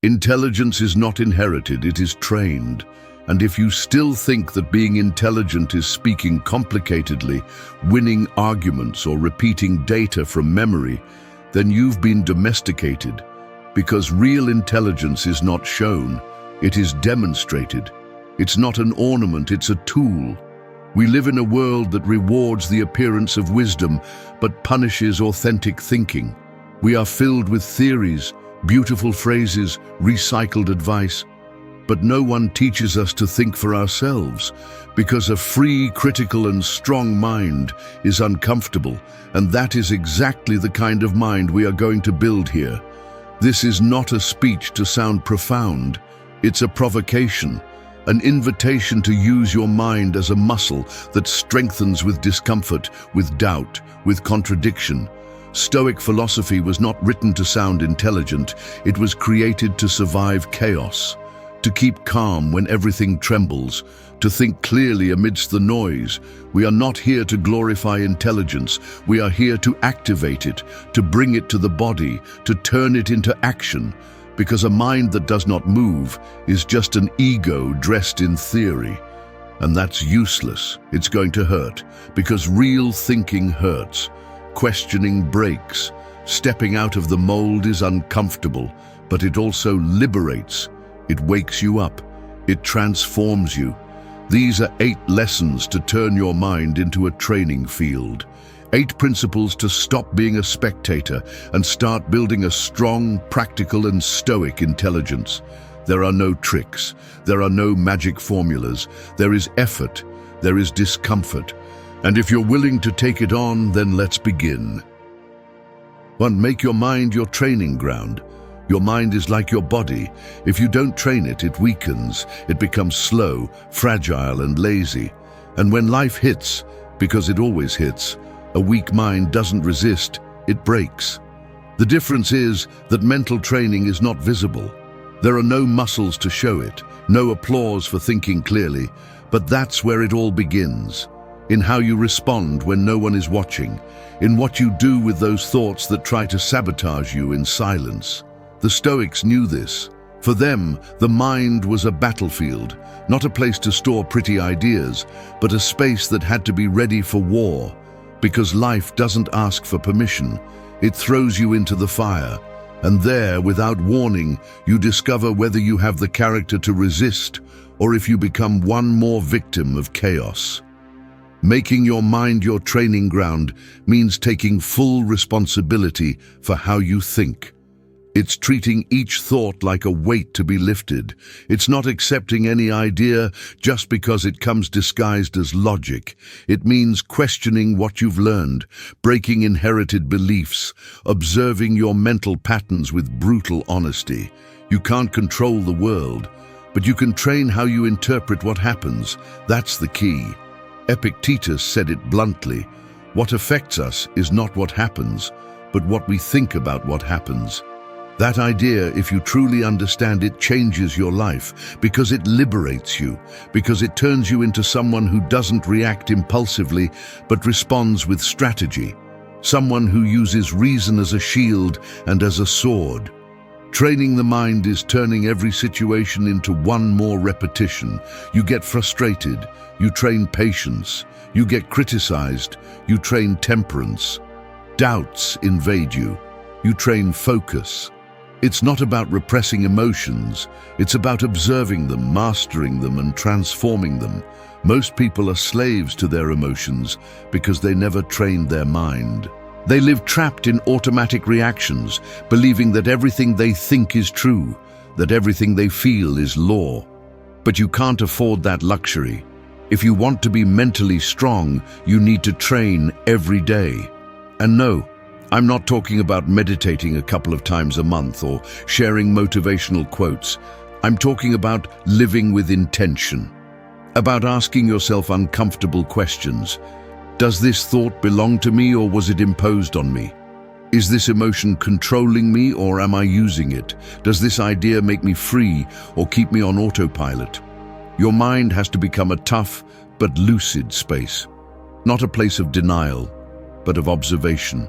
Intelligence is not inherited, it is trained. And if you still think that being intelligent is speaking complicatedly, winning arguments, or repeating data from memory, then you've been domesticated. Because real intelligence is not shown, it is demonstrated. It's not an ornament, it's a tool. We live in a world that rewards the appearance of wisdom, but punishes authentic thinking. We are filled with theories, beautiful phrases, recycled advice. But no one teaches us to think for ourselves, because a free, critical, and strong mind is uncomfortable, and that is exactly the kind of mind we are going to build here. This is not a speech to sound profound. It's a provocation, an invitation to use your mind as a muscle that strengthens with discomfort, with doubt, with contradiction. Stoic philosophy was not written to sound intelligent, it was created to survive chaos, to keep calm when everything trembles, to think clearly amidst the noise. We are not here to glorify intelligence, we are here to activate it, to bring it to the body, to turn it into action, because a mind that does not move is just an ego dressed in theory. And that's useless, it's going to hurt, because real thinking hurts. Questioning breaks. Stepping out of the mold is uncomfortable, but it also liberates. It wakes you up. It transforms you. These are 8 lessons to turn your mind into a training field. 8 principles to stop being a spectator and start building a strong, practical, and stoic intelligence. There are no tricks. There are no magic formulas. There is effort. There is discomfort. And if you're willing to take it on, then let's begin. 1. Make your mind your training ground. Your mind is like your body. If you don't train it, it weakens. It becomes slow, fragile, and lazy. And when life hits, because it always hits, a weak mind doesn't resist, it breaks. The difference is that mental training is not visible. There are no muscles to show it, no applause for thinking clearly, but that's where it all begins. In how you respond when no one is watching, in what you do with those thoughts that try to sabotage you in silence. The Stoics knew this. For them, the mind was a battlefield, not a place to store pretty ideas, but a space that had to be ready for war. Because life doesn't ask for permission, it throws you into the fire. And there, without warning, you discover whether you have the character to resist, or if you become one more victim of chaos. Making your mind your training ground means taking full responsibility for how you think. It's treating each thought like a weight to be lifted. It's not accepting any idea just because it comes disguised as logic. It means questioning what you've learned, breaking inherited beliefs, observing your mental patterns with brutal honesty. You can't control the world, but you can train how you interpret what happens. That's the key. Epictetus said it bluntly, "What affects us is not what happens, but what we think about what happens." That idea, if you truly understand it, changes your life, because it liberates you, because it turns you into someone who doesn't react impulsively, but responds with strategy. Someone who uses reason as a shield and as a sword. Training the mind is turning every situation into one more repetition. You get frustrated, you train patience. You get criticized, you train temperance. Doubts invade you, you train focus. It's not about repressing emotions, it's about observing them, mastering them, and transforming them. Most people are slaves to their emotions because they never trained their mind. They live trapped in automatic reactions, believing that everything they think is true, that everything they feel is law. But you can't afford that luxury. If you want to be mentally strong, you need to train every day. And no, I'm not talking about meditating a couple of times a month or sharing motivational quotes. I'm talking about living with intention, about asking yourself uncomfortable questions. Does this thought belong to me, or was it imposed on me? Is this emotion controlling me, or am I using it? Does this idea make me free or keep me on autopilot? Your mind has to become a tough but lucid space, not a place of denial, but of observation.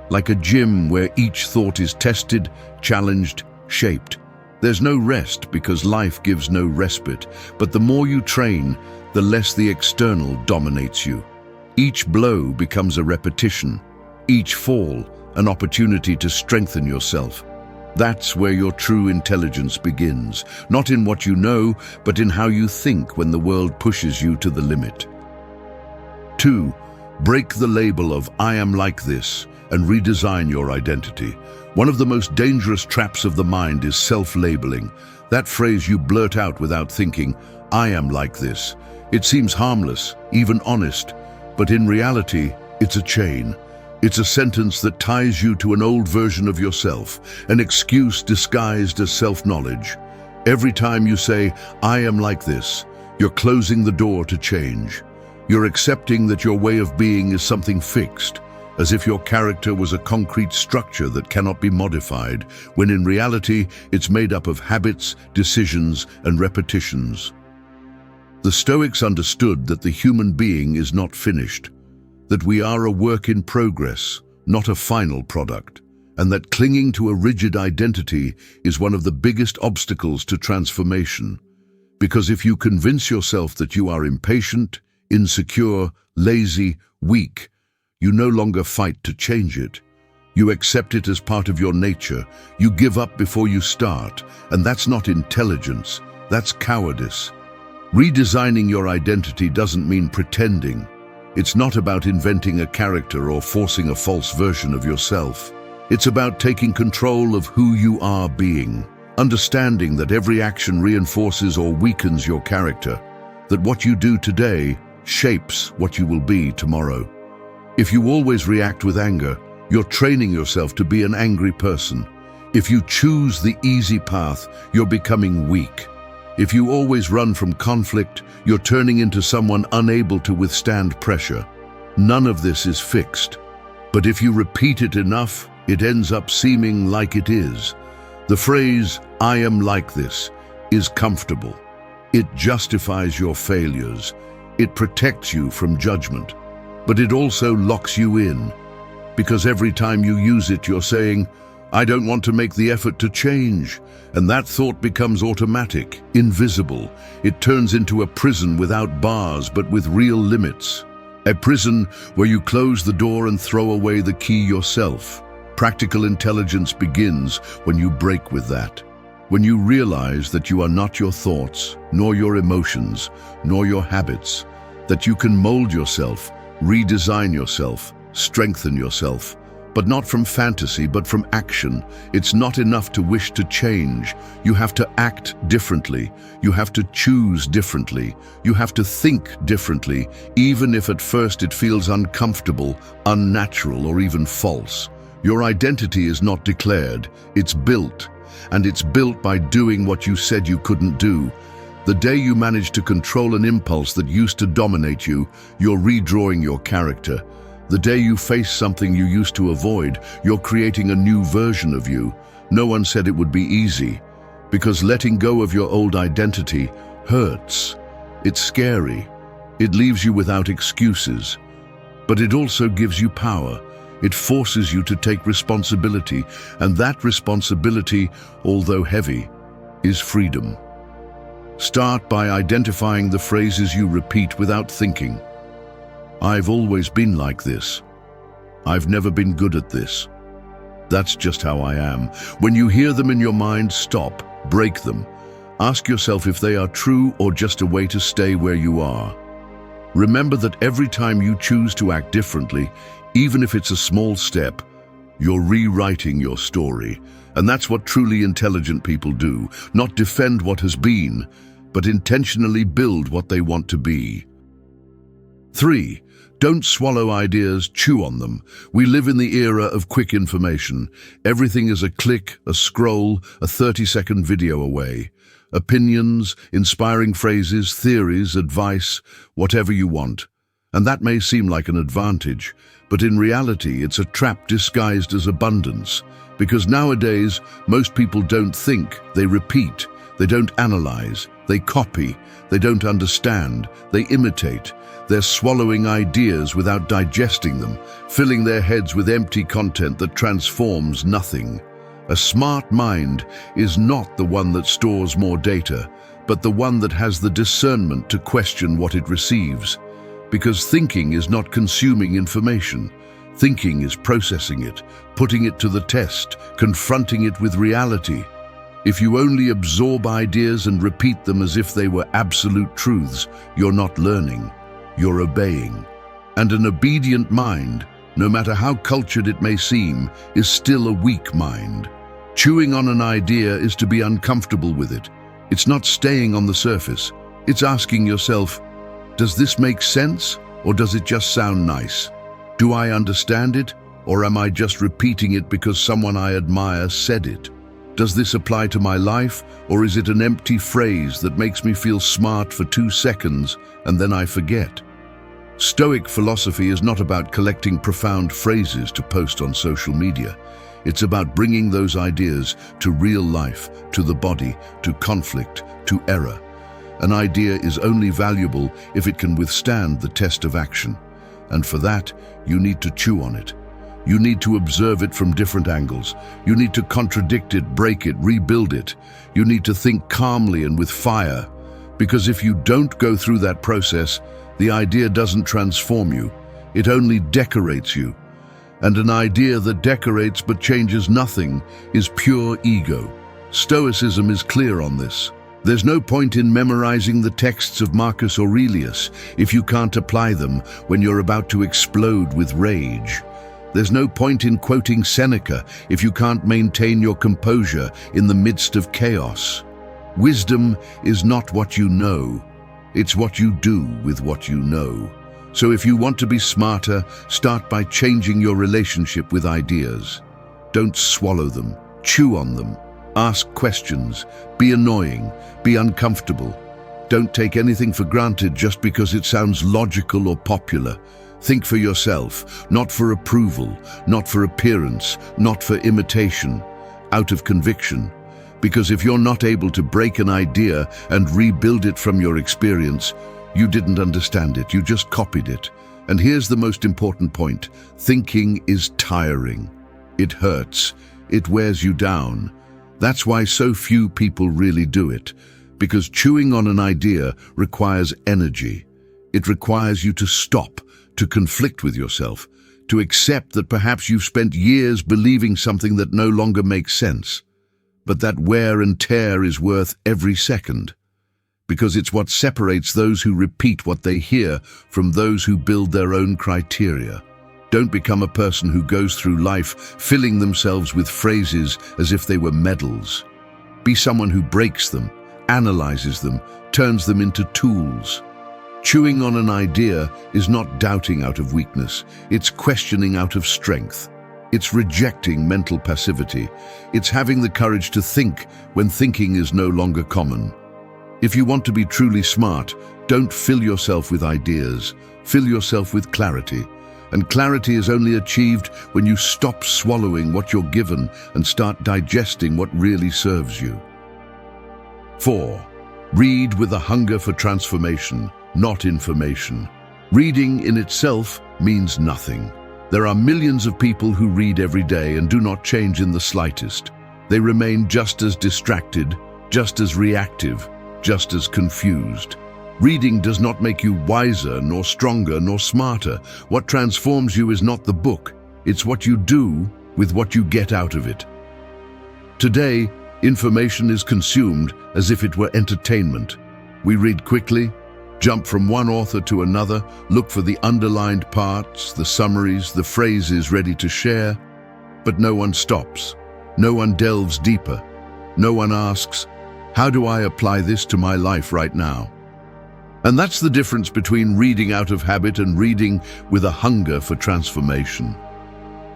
Like a gym where each thought is tested, challenged, shaped. There's no rest because life gives no respite, but the more you train, the less the external dominates you. Each blow becomes a repetition, each fall an opportunity to strengthen yourself. That's where your true intelligence begins, not in what you know, but in how you think when the world pushes you to the limit. 2. Break the label of "I am like this" and redesign your identity. One of the most dangerous traps of the mind is self-labeling. That phrase you blurt out without thinking, "I am like this." It seems harmless, even honest, but in reality, it's a chain. It's a sentence that ties you to an old version of yourself, an excuse disguised as self-knowledge. Every time you say, "I am like this," you're closing the door to change. You're accepting that your way of being is something fixed, as if your character was a concrete structure that cannot be modified, when in reality, it's made up of habits, decisions, and repetitions. The Stoics understood that the human being is not finished, that we are a work in progress, not a final product, and that clinging to a rigid identity is one of the biggest obstacles to transformation. Because if you convince yourself that you are impatient, insecure, lazy, weak, you no longer fight to change it. You accept it as part of your nature. You give up before you start, and that's not intelligence, that's cowardice. Redesigning your identity doesn't mean pretending. It's not about inventing a character or forcing a false version of yourself. It's about taking control of who you are being, understanding that every action reinforces or weakens your character, that what you do today shapes what you will be tomorrow. If you always react with anger, you're training yourself to be an angry person. If you choose the easy path, you're becoming weak. If you always run from conflict, you're turning into someone unable to withstand pressure. None of this is fixed. But if you repeat it enough, it ends up seeming like it is. The phrase, "I am like this," is comfortable. It justifies your failures. It protects you from judgment. But it also locks you in. Because every time you use it, you're saying, "I don't want to make the effort to change." And that thought becomes automatic, invisible. It turns into a prison without bars, but with real limits. A prison where you close the door and throw away the key yourself. Practical intelligence begins when you break with that. When you realize that you are not your thoughts, nor your emotions, nor your habits, that you can mold yourself, redesign yourself, strengthen yourself, but not from fantasy, but from action. It's not enough to wish to change. You have to act differently. You have to choose differently. You have to think differently, even if at first it feels uncomfortable, unnatural, or even false. Your identity is not declared, it's built. And it's built by doing what you said you couldn't do. The day you manage to control an impulse that used to dominate you, you're redrawing your character. The day you face something you used to avoid, you're creating a new version of you. No one said it would be easy, because letting go of your old identity hurts. It's scary. It leaves you without excuses. But it also gives you power. It forces you to take responsibility, and that responsibility, although heavy, is freedom. Start by identifying the phrases you repeat without thinking. "I've always been like this. I've never been good at this. That's just how I am." When you hear them in your mind, stop, break them. Ask yourself if they are true or just a way to stay where you are. Remember that every time you choose to act differently, even if it's a small step, you're rewriting your story. And that's what truly intelligent people do. Not defend what has been, but intentionally build what they want to be. 3. Don't swallow ideas, chew on them. We live in the era of quick information. Everything is a click, a scroll, a 30-second video away. Opinions, inspiring phrases, theories, advice, whatever you want. And that may seem like an advantage, but in reality it's a trap disguised as abundance. Because nowadays, most people don't think, they repeat. They don't analyze, they copy. They don't understand, they imitate. They're swallowing ideas without digesting them, filling their heads with empty content that transforms nothing. A smart mind is not the one that stores more data, but the one that has the discernment to question what it receives. Because thinking is not consuming information. Thinking is processing it, putting it to the test, confronting it with reality. If you only absorb ideas and repeat them as if they were absolute truths, you're not learning, you're obeying. And an obedient mind, no matter how cultured it may seem, is still a weak mind. Chewing on an idea is to be uncomfortable with it. It's not staying on the surface. It's asking yourself, does this make sense, or does it just sound nice? Do I understand it, or am I just repeating it because someone I admire said it? Does this apply to my life, or is it an empty phrase that makes me feel smart for 2 seconds and then I forget? Stoic philosophy is not about collecting profound phrases to post on social media. It's about bringing those ideas to real life, to the body, to conflict, to error. An idea is only valuable if it can withstand the test of action. And for that, you need to chew on it. You need to observe it from different angles. You need to contradict it, break it, rebuild it. You need to think calmly and with fire. Because if you don't go through that process, the idea doesn't transform you. It only decorates you. And an idea that decorates but changes nothing is pure ego. Stoicism is clear on this. There's no point in memorizing the texts of Marcus Aurelius if you can't apply them when you're about to explode with rage. There's no point in quoting Seneca if you can't maintain your composure in the midst of chaos. Wisdom is not what you know, it's what you do with what you know. So if you want to be smarter, start by changing your relationship with ideas. Don't swallow them, chew on them. Ask questions, be annoying, be uncomfortable. Don't take anything for granted just because it sounds logical or popular. Think for yourself, not for approval, not for appearance, not for imitation, out of conviction. Because if you're not able to break an idea and rebuild it from your experience, you didn't understand it, you just copied it. And here's the most important point. Thinking is tiring. It hurts. It wears you down. That's why so few people really do it. Because chewing on an idea requires energy. It requires you to stop, to conflict with yourself, to accept that perhaps you've spent years believing something that no longer makes sense. But that wear and tear is worth every second. Because it's what separates those who repeat what they hear from those who build their own criteria. Don't become a person who goes through life filling themselves with phrases as if they were medals. Be someone who breaks them, analyzes them, turns them into tools. Chewing on an idea is not doubting out of weakness, it's questioning out of strength. It's rejecting mental passivity. It's having the courage to think when thinking is no longer common. If you want to be truly smart, don't fill yourself with ideas, fill yourself with clarity. And clarity is only achieved when you stop swallowing what you're given and start digesting what really serves you. 4. Read with a hunger for transformation, not information. Reading in itself means nothing. There are millions of people who read every day and do not change in the slightest. They remain just as distracted, just as reactive, just as confused. Reading does not make you wiser, nor stronger, nor smarter. What transforms you is not the book, it's what you do with what you get out of it. Today, information is consumed as if it were entertainment. We read quickly, jump from one author to another, look for the underlined parts, the summaries, the phrases ready to share, but no one stops. No one delves deeper. No one asks, how do I apply this to my life right now? And that's the difference between reading out of habit and reading with a hunger for transformation.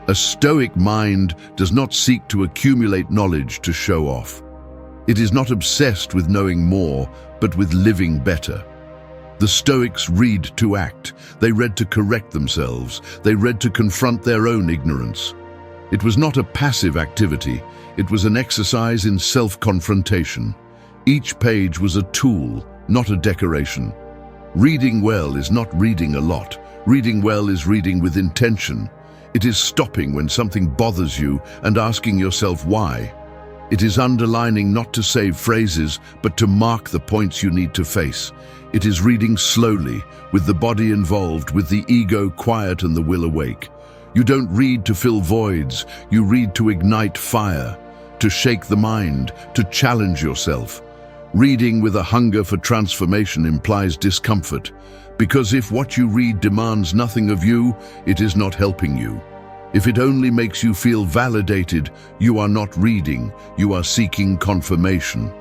A Stoic mind does not seek to accumulate knowledge to show off. It is not obsessed with knowing more, but with living better. The Stoics read to act. They read to correct themselves. They read to confront their own ignorance. It was not a passive activity. It was an exercise in self-confrontation. Each page was a tool, not a decoration. Reading well is not reading a lot. Reading well is reading with intention. It is stopping when something bothers you and asking yourself why. It is underlining not to save phrases, but to mark the points you need to face. It is reading slowly, with the body involved, with the ego quiet and the will awake. You don't read to fill voids, you read to ignite fire, to shake the mind, to challenge yourself. Reading with a hunger for transformation implies discomfort, because if what you read demands nothing of you, it is not helping you. If it only makes you feel validated, you are not reading, you are seeking confirmation.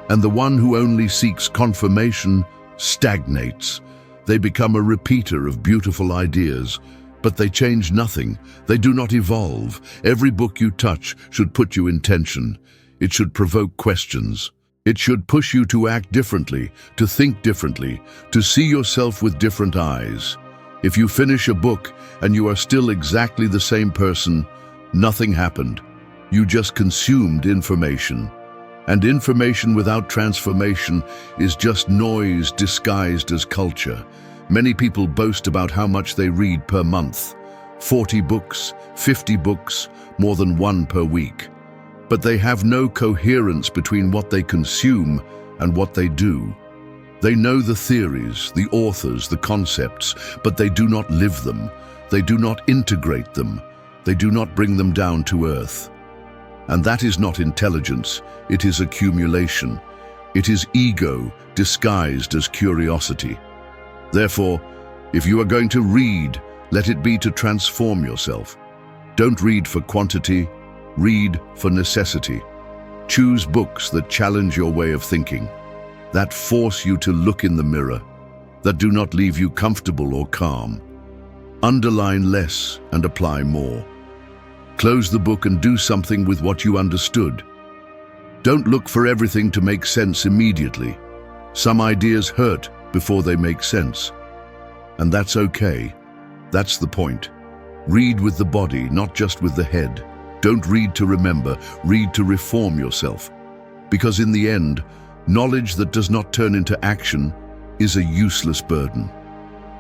And the one who only seeks confirmation stagnates. They become a repeater of beautiful ideas, but they change nothing. They do not evolve. Every book you touch should put you in tension. It should provoke questions. It should push you to act differently, to think differently, to see yourself with different eyes. If you finish a book and you are still exactly the same person, nothing happened. You just consumed information. And information without transformation is just noise disguised as culture. Many people boast about how much they read per month. 40 books, 50 books, more than one per week. But they have no coherence between what they consume and what they do. They know the theories, the authors, the concepts, but they do not live them. They do not integrate them. They do not bring them down to earth. And that is not intelligence, it is accumulation. It is ego disguised as curiosity. Therefore, if you are going to read, let it be to transform yourself. Don't read for quantity, read for necessity. Choose books that challenge your way of thinking, that force you to look in the mirror, that do not leave you comfortable or calm. Underline less and apply more. Close the book and do something with what you understood. Don't look for everything to make sense immediately. Some ideas hurt before they make sense. And that's okay. That's the point. Read with the body, not just with the head. Don't read to remember, read to reform yourself. Because in the end, knowledge that does not turn into action is a useless burden.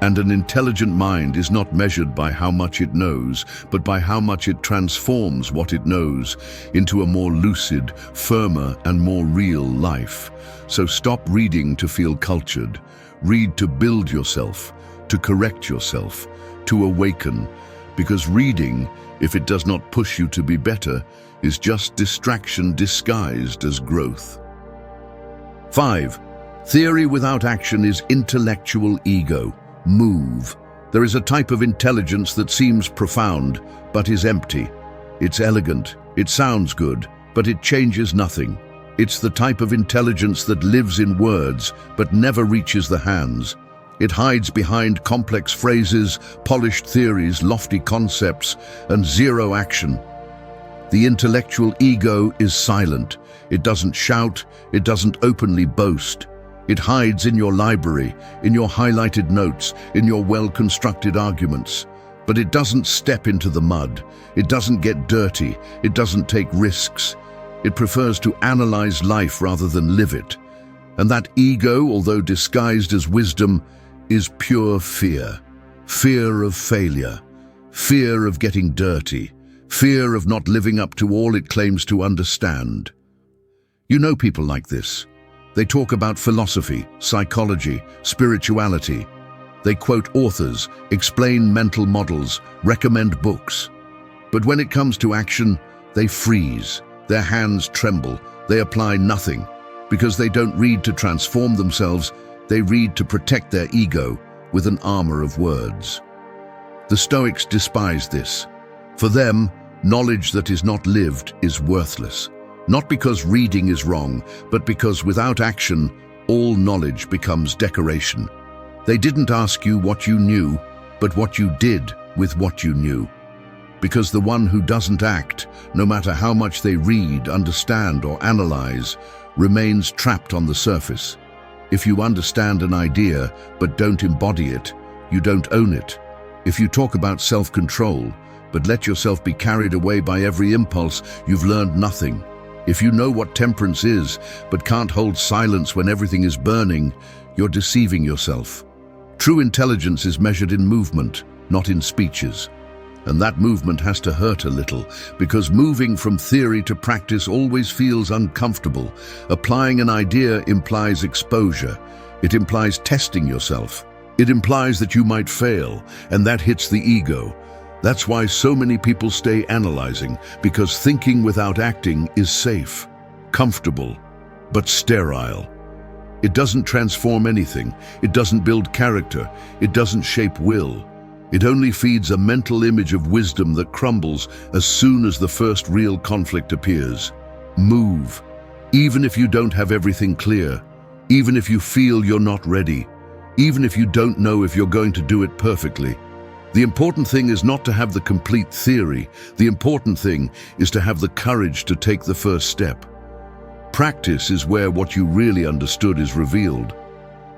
And an intelligent mind is not measured by how much it knows, but by how much it transforms what it knows into a more lucid, firmer, and more real life. So stop reading to feel cultured. Read to build yourself, to correct yourself, to awaken. Because reading, if it does not push you to be better, is just distraction disguised as growth. 5. Theory without action is intellectual ego. Move. There is a type of intelligence that seems profound, but is empty. It's elegant, it sounds good, but it changes nothing. It's the type of intelligence that lives in words, but never reaches the hands. It hides behind complex phrases, polished theories, lofty concepts, and zero action. The intellectual ego is silent. It doesn't shout, it doesn't openly boast. It hides in your library, in your highlighted notes, in your well-constructed arguments. But it doesn't step into the mud. It doesn't get dirty. It doesn't take risks. It prefers to analyze life rather than live it. And that ego, although disguised as wisdom, is pure fear. Fear of failure. Fear of getting dirty. Fear of not living up to all it claims to understand. You know people like this. They talk about philosophy, psychology, spirituality. They quote authors, explain mental models, recommend books. But when it comes to action, they freeze. Their hands tremble. They apply nothing. Because they don't read to transform themselves, they read to protect their ego with an armor of words. The Stoics despise this. For them, knowledge that is not lived is worthless. Not because reading is wrong, but because without action, all knowledge becomes decoration. They didn't ask you what you knew, but what you did with what you knew. Because the one who doesn't act, no matter how much they read, understand, or analyze, remains trapped on the surface. If you understand an idea but don't embody it, you don't own it. If you talk about self-control, but let yourself be carried away by every impulse, you've learned nothing. If you know what temperance is, but can't hold silence when everything is burning, you're deceiving yourself. True intelligence is measured in movement, not in speeches. And that movement has to hurt a little, because moving from theory to practice always feels uncomfortable. Applying an idea implies exposure. It implies testing yourself. It implies that you might fail, and that hits the ego. That's why so many people stay analyzing, because thinking without acting is safe, comfortable, but sterile. It doesn't transform anything. It doesn't build character. It doesn't shape will. It only feeds a mental image of wisdom that crumbles as soon as the first real conflict appears. Move, even if you don't have everything clear, even if you feel you're not ready, even if you don't know if you're going to do it perfectly. The important thing is not to have the complete theory. The important thing is to have the courage to take the first step. Practice is where what you really understood is revealed.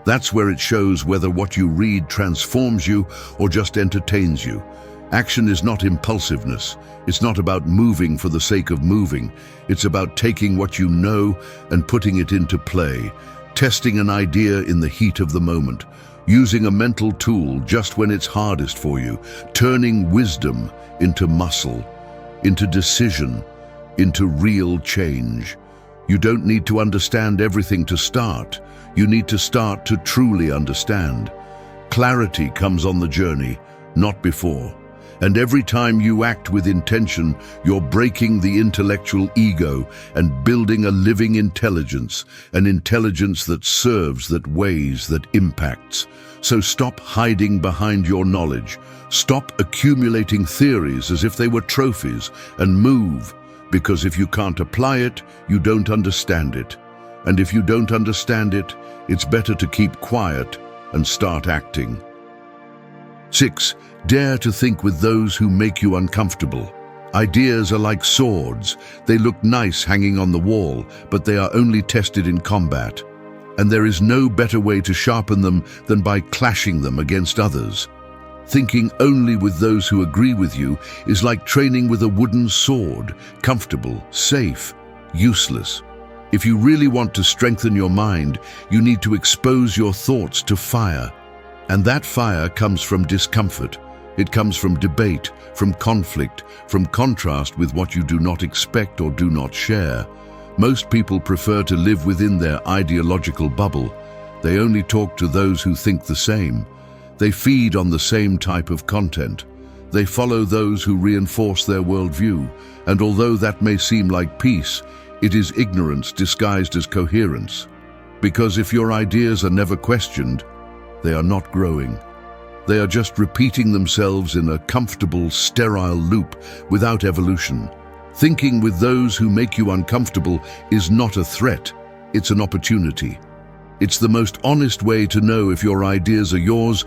That's where it shows whether what you read transforms you or just entertains you. Action is not impulsiveness. It's not about moving for the sake of moving. It's about taking what you know and putting it into play, testing an idea in the heat of the moment, using a mental tool just when it's hardest for you, turning wisdom into muscle, into decision, into real change. You don't need to understand everything to start. You need to start to truly understand. Clarity comes on the journey, not before. And every time you act with intention, you're breaking the intellectual ego and building a living intelligence, an intelligence that serves, that weighs, that impacts. So stop hiding behind your knowledge. Stop accumulating theories as if they were trophies, and move. Because if you can't apply it, you don't understand it. And if you don't understand it, it's better to keep quiet and start acting. 6. Dare to think with those who make you uncomfortable. Ideas are like swords. They look nice hanging on the wall, but they are only tested in combat. And there is no better way to sharpen them than by clashing them against others. Thinking only with those who agree with you is like training with a wooden sword, comfortable, safe, useless. If you really want to strengthen your mind, you need to expose your thoughts to fire. And that fire comes from discomfort. It comes from debate, from conflict, from contrast with what you do not expect or do not share. Most people prefer to live within their ideological bubble. They only talk to those who think the same. They feed on the same type of content. They follow those who reinforce their worldview. And although that may seem like peace, it is ignorance disguised as coherence. Because if your ideas are never questioned, they are not growing. They are just repeating themselves in a comfortable, sterile loop without evolution. Thinking with those who make you uncomfortable is not a threat, it's an opportunity. It's the most honest way to know if your ideas are yours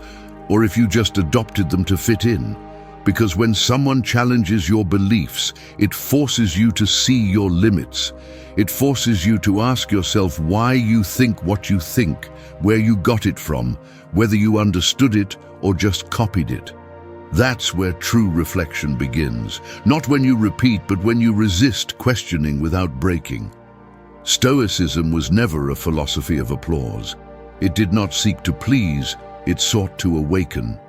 or if you just adopted them to fit in. Because when someone challenges your beliefs, it forces you to see your limits. It forces you to ask yourself why you think what you think, where you got it from, whether you understood it or just copied it. That's where true reflection begins. Not when you repeat, but when you resist questioning without breaking. Stoicism was never a philosophy of applause. It did not seek to please, it sought to awaken.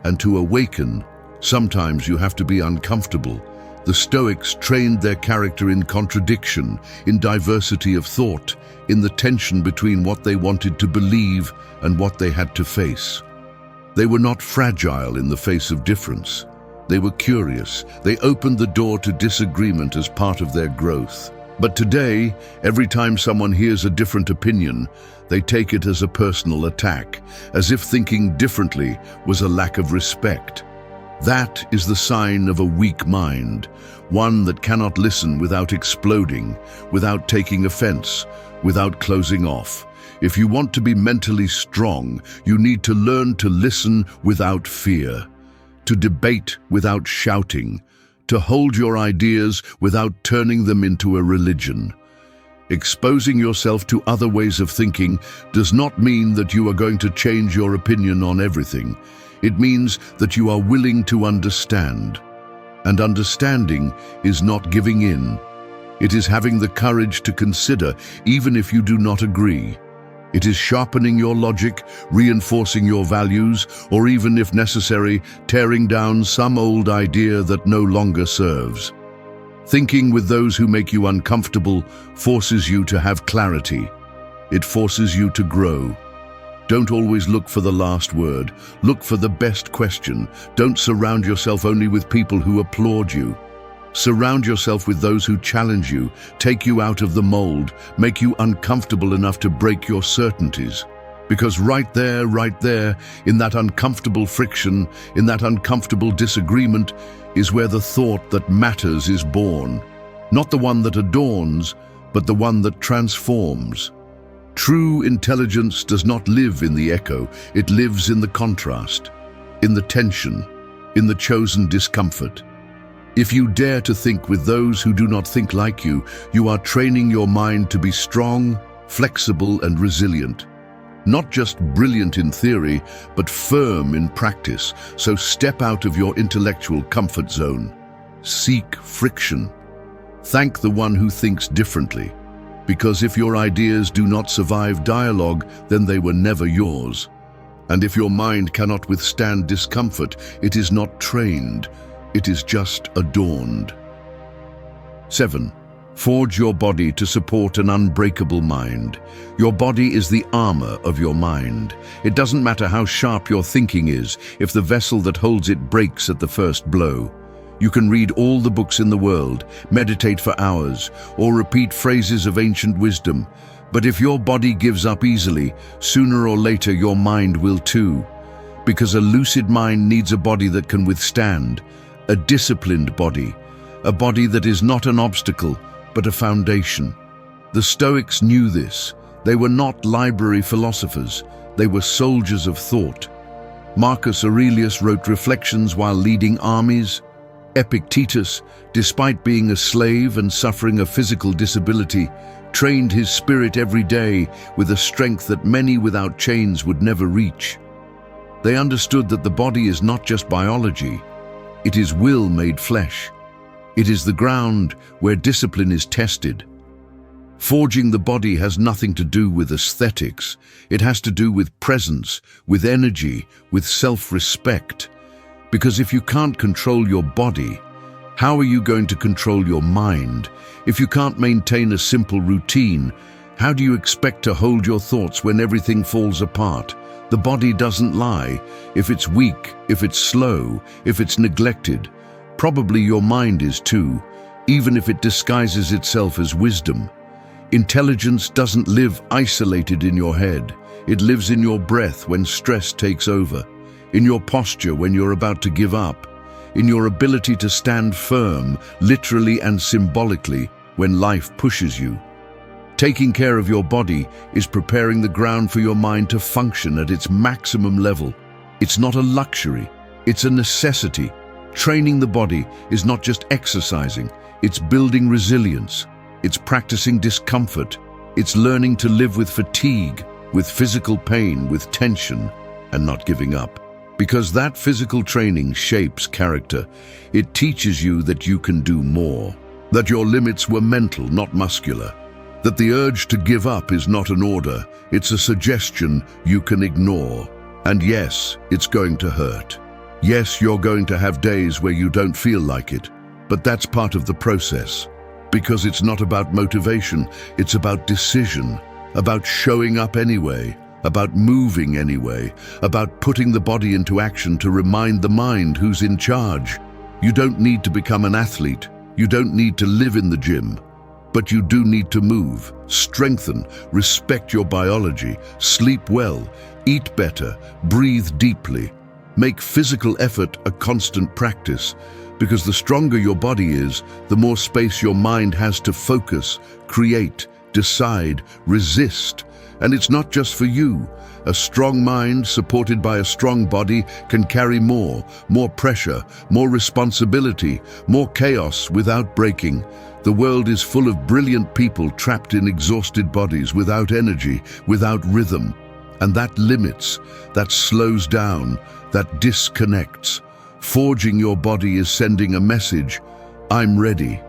And to awaken, sometimes you have to be uncomfortable. The Stoics trained their character in contradiction, in diversity of thought, in the tension between what they wanted to believe and what they had to face. They were not fragile in the face of difference. They were curious. They opened the door to disagreement as part of their growth. But today, every time someone hears a different opinion, they take it as a personal attack, as if thinking differently was a lack of respect. That is the sign of a weak mind, one that cannot listen without exploding, without taking offense, without closing off. If you want to be mentally strong, you need to learn to listen without fear, to debate without shouting, to hold your ideas without turning them into a religion. Exposing yourself to other ways of thinking does not mean that you are going to change your opinion on everything. It means that you are willing to understand. And understanding is not giving in. It is having the courage to consider, even if you do not agree. It is sharpening your logic, reinforcing your values, or even, if necessary, tearing down some old idea that no longer serves. Thinking with those who make you uncomfortable forces you to have clarity. It forces you to grow. Don't always look for the last word. Look for the best question. Don't surround yourself only with people who applaud you. Surround yourself with those who challenge you, take you out of the mold, make you uncomfortable enough to break your certainties. Because right there, in that uncomfortable friction, in that uncomfortable disagreement, is where the thought that matters is born. Not the one that adorns, but the one that transforms. True intelligence does not live in the echo, it lives in the contrast, in the tension, in the chosen discomfort. If you dare to think with those who do not think like you, you are training your mind to be strong, flexible, and resilient. Not just brilliant in theory, but firm in practice. So step out of your intellectual comfort zone. Seek friction. Thank the one who thinks differently. Because if your ideas do not survive dialogue, then they were never yours. And if your mind cannot withstand discomfort, it is not trained. It is just adorned. 7. Forge your body to support an unbreakable mind. Your body is the armor of your mind. It doesn't matter how sharp your thinking is, if the vessel that holds it breaks at the first blow. You can read all the books in the world, meditate for hours, or repeat phrases of ancient wisdom. But if your body gives up easily, sooner or later your mind will too. Because a lucid mind needs a body that can withstand. A disciplined body, a body that is not an obstacle, but a foundation. The Stoics knew this. They were not library philosophers, they were soldiers of thought. Marcus Aurelius wrote reflections while leading armies. Epictetus, despite being a slave and suffering a physical disability, trained his spirit every day with a strength that many without chains would never reach. They understood that the body is not just biology, it is will made flesh. It is the ground where discipline is tested. Forging the body has nothing to do with aesthetics. It has to do with presence, with energy, with self-respect. Because if you can't control your body, how are you going to control your mind? If you can't maintain a simple routine, how do you expect to hold your thoughts when everything falls apart? The body doesn't lie. If it's weak, if it's slow, if it's neglected, probably your mind is too, even if it disguises itself as wisdom. Intelligence doesn't live isolated in your head. It lives in your breath when stress takes over, in your posture when you're about to give up, in your ability to stand firm, literally and symbolically, when life pushes you. Taking care of your body is preparing the ground for your mind to function at its maximum level. It's not a luxury, it's a necessity. Training the body is not just exercising, it's building resilience, it's practicing discomfort, it's learning to live with fatigue, with physical pain, with tension, and not giving up. Because that physical training shapes character. It teaches you that you can do more, that your limits were mental, not muscular, that the urge to give up is not an order, it's a suggestion you can ignore. And yes, it's going to hurt. Yes, you're going to have days where you don't feel like it, but that's part of the process. Because it's not about motivation, it's about decision, about showing up anyway, about moving anyway, about putting the body into action to remind the mind who's in charge. You don't need to become an athlete, you don't need to live in the gym, but you do need to move, strengthen, respect your biology, sleep well, eat better, breathe deeply. Make physical effort a constant practice, because the stronger your body is, the more space your mind has to focus, create, decide, resist. And it's not just for you. A strong mind supported by a strong body can carry more pressure, more responsibility, more chaos without breaking. The world is full of brilliant people trapped in exhausted bodies, without energy, without rhythm. And that limits, that slows down, that disconnects. Forging your body is sending a message. I'm ready.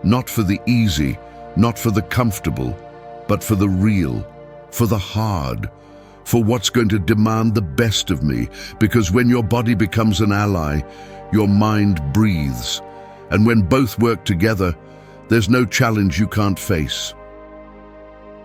Not for the easy, not for the comfortable, but for the real. for the hard, for what's going to demand the best of me, because when your body becomes an ally, your mind breathes. And when both work together, there's no challenge you can't face.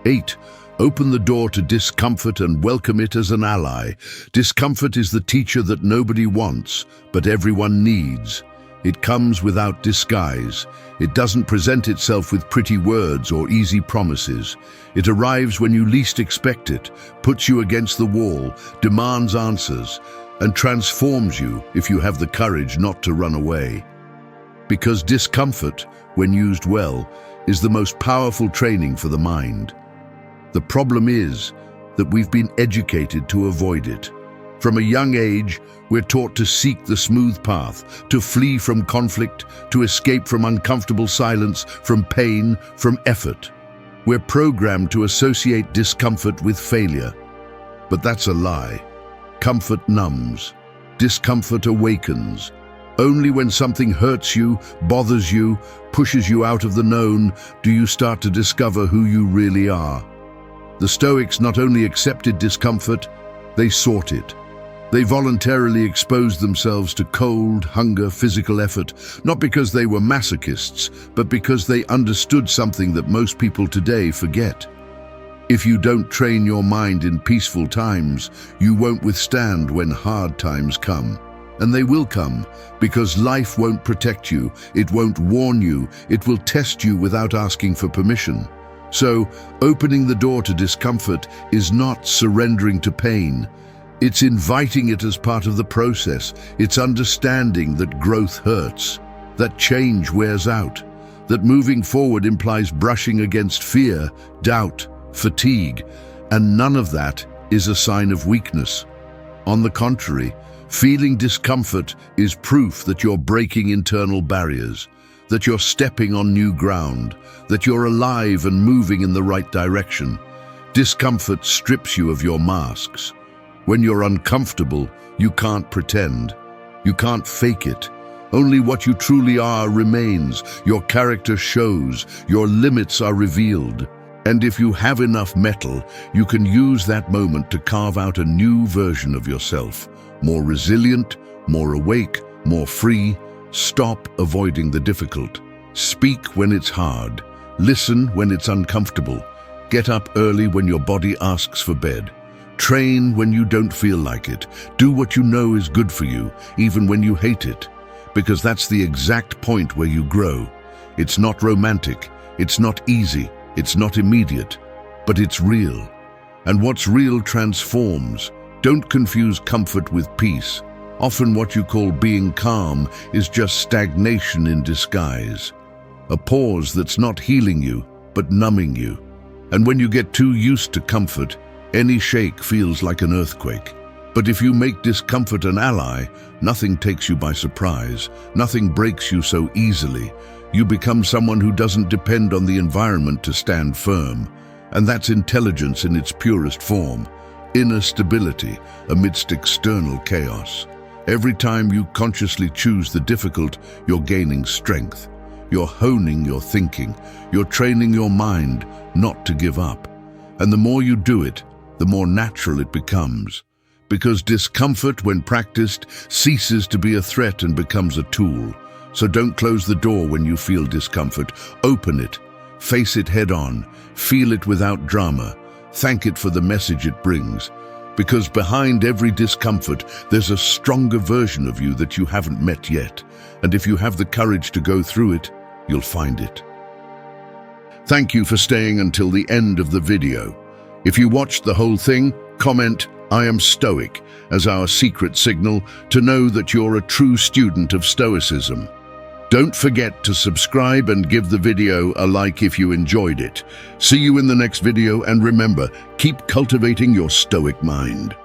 8. Open the door to discomfort and welcome it as an ally. Discomfort is the teacher that nobody wants, but everyone needs. It comes without disguise. It doesn't present itself with pretty words or easy promises. It arrives when you least expect it, puts you against the wall, demands answers, and transforms you if you have the courage not to run away. Because discomfort, when used well, is the most powerful training for the mind. The problem is that we've been educated to avoid it. From a young age, we're taught to seek the smooth path, to flee from conflict, to escape from uncomfortable silence, from pain, from effort. We're programmed to associate discomfort with failure. But that's a lie. Comfort numbs. Discomfort awakens. Only when something hurts you, bothers you, pushes you out of the known, do you start to discover who you really are. The Stoics not only accepted discomfort, they sought it. They voluntarily exposed themselves to cold, hunger, physical effort, not because they were masochists, but because they understood something that most people today forget. If you don't train your mind in peaceful times, you won't withstand when hard times come. And they will come, because life won't protect you, it won't warn you, it will test you without asking for permission. So, opening the door to discomfort is not surrendering to pain. It's inviting it as part of the process. It's understanding that growth hurts, that change wears out, that moving forward implies brushing against fear, doubt, fatigue, and none of that is a sign of weakness. On the contrary, feeling discomfort is proof that you're breaking internal barriers, that you're stepping on new ground, that you're alive and moving in the right direction. Discomfort strips you of your masks. When you're uncomfortable, you can't pretend. You can't fake it. Only what you truly are remains. Your character shows. Your limits are revealed. And if you have enough mettle, you can use that moment to carve out a new version of yourself. More resilient, more awake, more free. Stop avoiding the difficult. Speak when it's hard. Listen when it's uncomfortable. Get up early when your body asks for bed. Train when you don't feel like it. Do what you know is good for you, even when you hate it. Because that's the exact point where you grow. It's not romantic, it's not easy, it's not immediate, but it's real. And what's real transforms. Don't confuse comfort with peace. Often what you call being calm is just stagnation in disguise. A pause that's not healing you, but numbing you. And when you get too used to comfort, any shake feels like an earthquake. But if you make discomfort an ally, nothing takes you by surprise. Nothing breaks you so easily. You become someone who doesn't depend on the environment to stand firm. And that's intelligence in its purest form. Inner stability amidst external chaos. Every time you consciously choose the difficult, you're gaining strength. You're honing your thinking. You're training your mind not to give up. And the more you do it, the more natural it becomes. Because discomfort, when practiced, ceases to be a threat and becomes a tool. So don't close the door when you feel discomfort. Open it. Face it head on. Feel it without drama. Thank it for the message it brings. Because behind every discomfort, there's a stronger version of you that you haven't met yet. And if you have the courage to go through it, you'll find it. Thank you for staying until the end of the video. If you watched the whole thing, comment, "I am Stoic," as our secret signal to know that you're a true student of Stoicism. Don't forget to subscribe and give the video a like if you enjoyed it. See you in the next video, and remember, keep cultivating your Stoic mind.